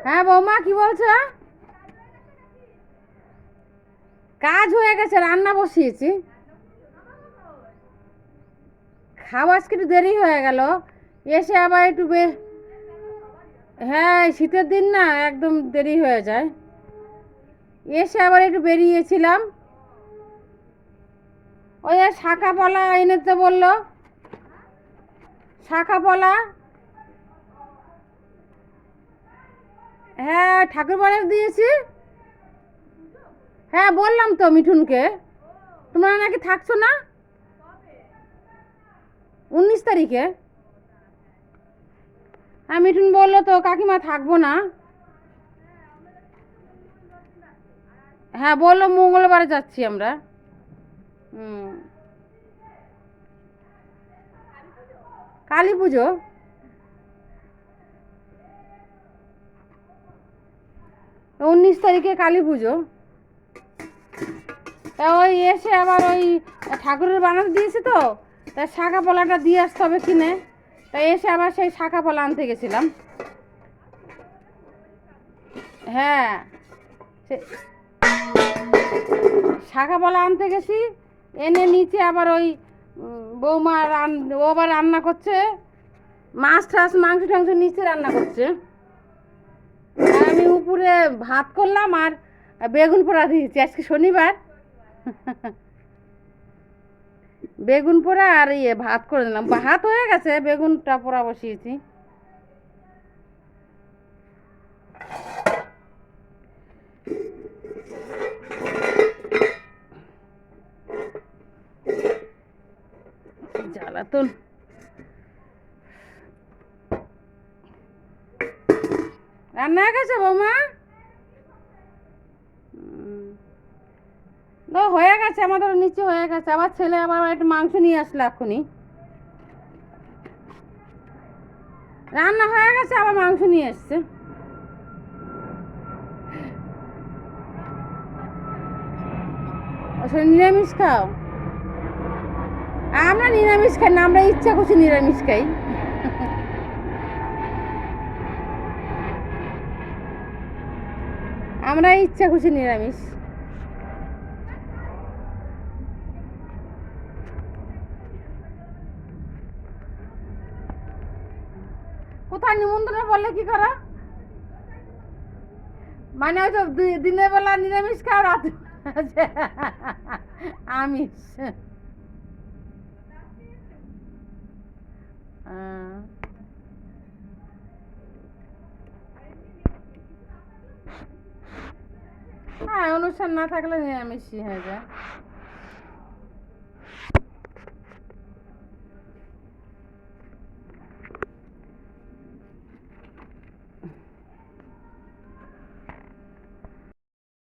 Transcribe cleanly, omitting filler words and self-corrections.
হ্যাঁ বৌমা, কি বলছো? কাজ হয়ে গেছে, রান্না বসিয়েছি। খাওয়া আজকে একটু দেরি হয়ে গেল। এসে আবার একটু হ্যাঁ, এই শীতের দিন না, একদম দেরি হয়ে যায়। এসে আবার একটু বেরিয়েছিলাম। ওই শাখা পলা এনে তো বললো। শাখা পলা। হ্যাঁ, ঠাকুর বাড়ি দিয়েছি। হ্যাঁ, বললাম তো মিঠুনকে। তোমরা নাকি থাকছো না? 19 তারিখে। হ্যাঁ, মিঠুন বললো তো কাকিমা থাকবো না। হ্যাঁ, বললো মঙ্গলবারে যাচ্ছি আমরা। হুম। কালী পুজো। 19 তারিখে কালী পুজো। তা ওই এসে আবার ওই ঠাকুরের বানাতে দিয়েছি তো, তা শাখা পলাটা দিয়ে আসতে হবে কিনে। তা এসে আবার সেই শাখা পলা আনতে গেছিলাম। হ্যাঁ, শাখা পলা আনতে গেছি। এনে নিচে আবার ওই বৌমা ও আবার রান্না করছে। মাছ টাছ মাংস টাংস নিচে রান্না করছে। আর আমি উপরে ভাত করলাম আর বেগুন পোড়া দিয়েছি, আজকে শনিবার। বেগুন পোড়া আর ভাত করে দিলাম। ভাত হয়ে গেছে, বেগুনটা পোড়া বসিয়েছি। জ্বালাতন। রান্না হয়ে গেছে বৌমা? হয়ে গেছে, আমাদের নিচে হয়ে গেছে। আবার ছেলে আবার একটু মাংস নিয়ে আসলো এক্ষুনি। রান্না হয়ে গেছে, আবার মাংস নিয়ে এসছে। নিরামিষ খাও? আমরা নিরামিষ খাই না, আমরা ইচ্ছা করছি নিরামিষ খাই। আমরা ইচ্ছা করছি নিরামিষ। কোথায় নিমন্ত্রণ বললে কি করা? মানে ওই তো দিনের বেলা নিরামিষ খাও, রাতে আমিষ। হ্যাঁ, অনুষ্ঠান না থাকলে নিরামিষই হয়ে যায়।